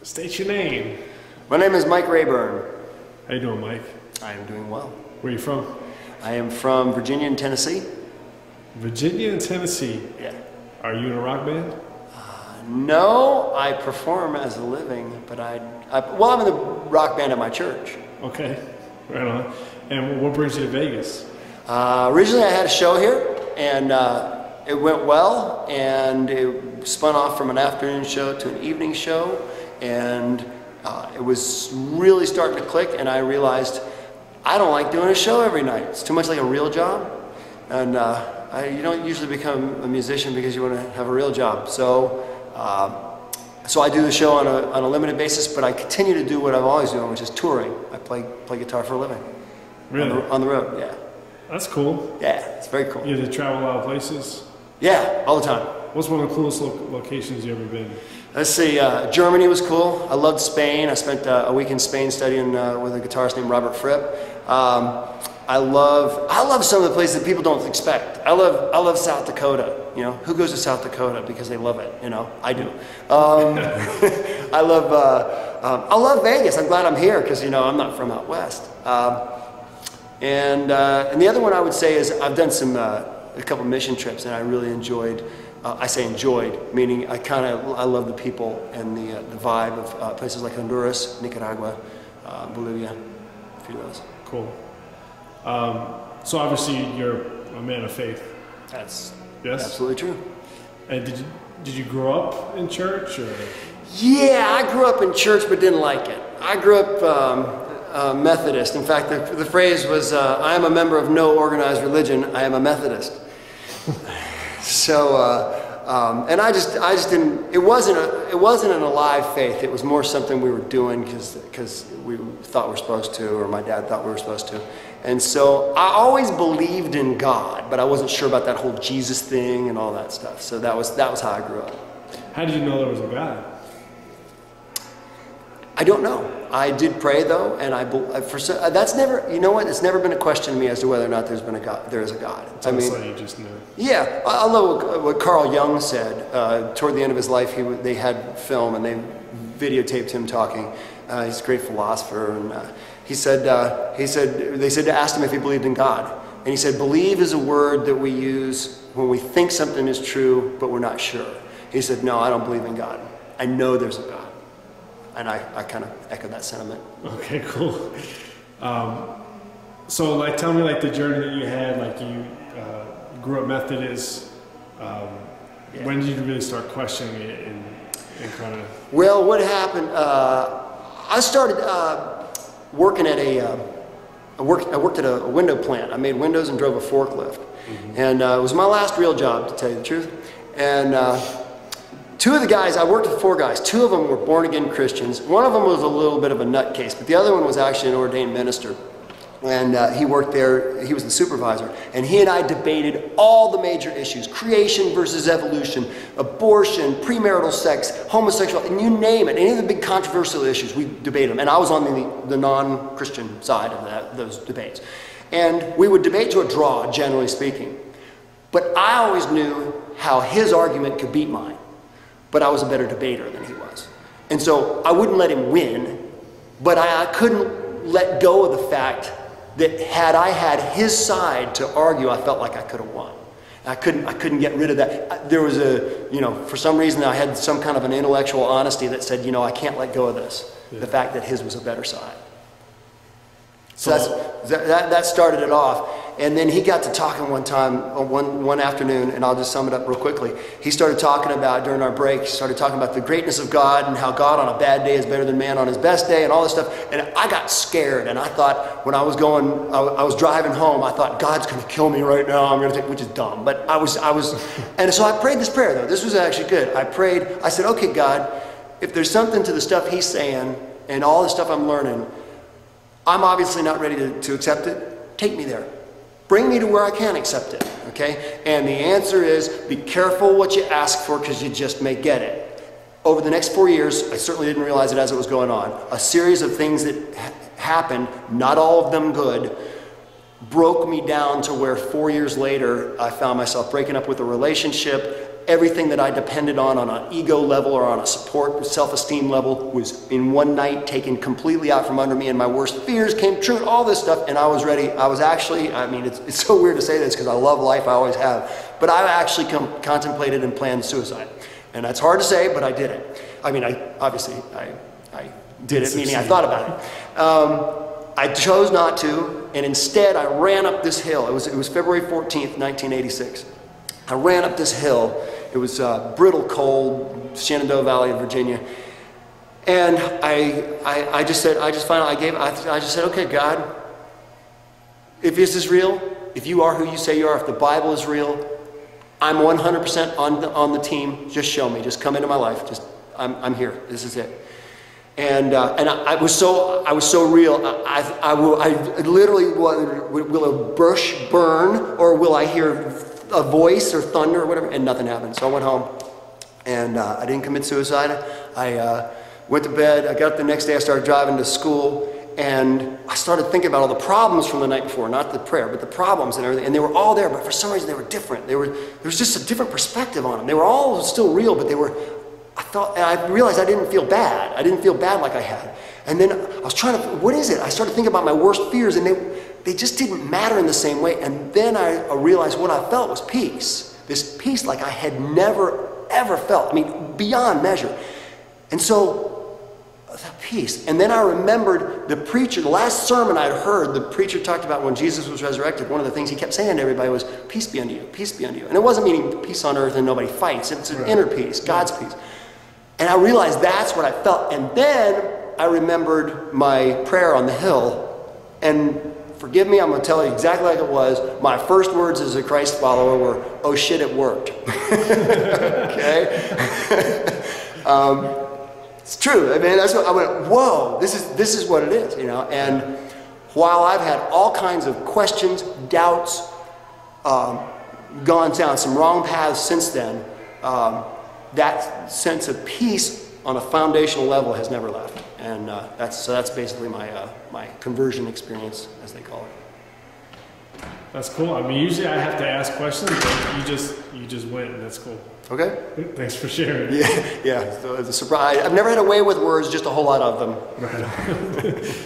State your name. My name is Mike Rayburn. How you doing, Mike? I am doing well. Where are you from? I am from Virginia and Tennessee. Virginia and Tennessee? Yeah. Are you in a rock band? No, I perform as a living, but I'm in the rock band at my church. Okay, right on. And what brings you to Vegas? Originally I had a show here, and it went well, and it spun off from an afternoon show to an evening show, and it was really starting to click, and I realized I don't like doing a show every night. It's too much like a real job, and you don't usually become a musician because you want to have a real job. So I do the show on a limited basis, but I continue to do what I've always done, which is touring. I play guitar for a living. Really? On the road, yeah. That's cool. Yeah, it's very cool. You have to travel a lot of places? Yeah, all the time. What's one of the coolest locations you ever been? Let's see, Germany was cool. I loved Spain. I spent a week in Spain studying with a guitarist named Robert Fripp. I love some of the places that people don't expect. I love South Dakota. You know, who goes to South Dakota because they love it? You know, I do. I love Vegas. I'm glad I'm here because you know I'm not from out west. And the other one I would say is I've done a couple mission trips and I really enjoyed. I say enjoyed, meaning I love the people and the vibe of places like Honduras, Nicaragua, Bolivia, a few of those. Cool. So obviously you're a man of faith. That's yes? Absolutely true. And did you grow up in church or? Yeah, I grew up in church but didn't like it. I grew up Methodist. In fact, the phrase was, I am a member of no organized religion, I am a Methodist. So, and I just didn't, it wasn't an alive faith. It was more something we were doing because we thought we were supposed to, or my dad thought we were supposed to. And so I always believed in God, but I wasn't sure about that whole Jesus thing and all that stuff. So that was how I grew up. How did you know there was a God? I don't know. I did pray though, and that's never. You know what? It's never been a question to me as to whether or not there's been a God. There is a God. I mean, you just knew. Yeah, I love what Carl Jung said toward the end of his life. They had film and they videotaped him talking. He's a great philosopher, and they said asked him if he believed in God, and he said, "Believe is a word that we use when we think something is true, but we're not sure." He said, "No, I don't believe in God. I know there's a God." And I kind of echo that sentiment. Okay, cool. So, like, tell me, like, the journey that you had. Like, you grew up Methodist. Yeah. When did you really start questioning it and kind of? Well, what happened? I started working at I worked at a window plant. I made windows and drove a forklift, and it was my last real job, to tell you the truth. And two of the guys, I worked with 4 guys. 2 of them were born-again Christians. One of them was a little bit of a nutcase, but the other one was actually an ordained minister. And he worked there, he was the supervisor. And he and I debated all the major issues: creation versus evolution, abortion, premarital sex, homosexuality, and you name it. Any of the big controversial issues, we debated them. And I was on the non-Christian side of those debates. And we would debate to a draw, generally speaking. But I always knew how his argument could beat mine. But I was a better debater than he was. And so I wouldn't let him win, but I couldn't let go of the fact that had I had his side to argue, I felt like I could have won. I couldn't get rid of that. There was for some reason I had some kind of an intellectual honesty that said, I can't let go of this. Yeah. The fact that his was a better side. So that started it off. And then he got to talking one time, one afternoon, and I'll just sum it up real quickly. He started talking about, during our break, he started talking about the greatness of God and how God on a bad day is better than man on his best day and all this stuff. And I got scared, and I thought when I was driving home, I thought, God's going to kill me right now, which is dumb. But and so I prayed this prayer though. This was actually good. I said, okay, God, if there's something to the stuff he's saying and all the stuff I'm learning, I'm obviously not ready to accept it. Take me there. Bring me to where I can accept it, okay? And the answer is, be careful what you ask for because you just may get it. Over the next 4 years, I certainly didn't realize it as it was going on, a series of things that happened, not all of them good, broke me down to where 4 years later, I found myself breaking up with a relationship, everything that I depended on an ego level or on a support, self-esteem level, was in one night taken completely out from under me, and my worst fears came true, and all this stuff, and I was ready. I was actually, I mean, it's so weird to say this because I love life, I always have, but I actually contemplated and planned suicide. And that's hard to say, but I did it. I mean, I did it, meaning I thought about it. I chose not to, and instead I ran up this hill. It was February 14th, 1986. I ran up this hill. It was brittle cold, Shenandoah Valley of Virginia. And I just said, I just said, okay, God, if this is real, if you are who you say you are, if the Bible is real, I'm 100% on the team. Just show me. Just come into my life. Just I'm here. This is it. And I was so real. I literally will a bush burn, or will I hear a voice or thunder or whatever? And nothing happened. So I went home, and I didn't commit suicide. I went to bed. I got up the next day. I started driving to school, and I started thinking about all the problems from the night before, not the prayer, but the problems and everything. And they were all there, but for some reason they were different. There was just a different perspective on them. They were all still real, but and I realized I didn't feel bad. I didn't feel bad like I had. And then I was trying to, what is it? I started thinking about my worst fears, and they just didn't matter in the same way. And then I realized what I felt was peace. This peace like I had never, ever felt. I mean, beyond measure. And so, that peace. And then I remembered the preacher, the last sermon I'd heard, the preacher talked about when Jesus was resurrected. One of the things he kept saying to everybody was, peace be unto you, peace be unto you. And it wasn't meaning peace on earth and nobody fights. It's an inner peace, God's peace. And I realized that's what I felt. And then I remembered my prayer on the hill. And forgive me, I'm going to tell you exactly like it was. My first words as a Christ follower were, oh shit, it worked. Okay? It's true. I mean, that's what I went, whoa, this is what it is, you know. And while I've had all kinds of questions, doubts, gone down some wrong paths since then, that sense of peace on a foundational level has never left. And that's basically my conversion experience, as they call it. That's cool. I mean, usually I have to ask questions, but you just went, and that's cool. Okay. Thanks for sharing. Yeah. So it's a surprise. I've never had a way with words, just a whole lot of them. Right.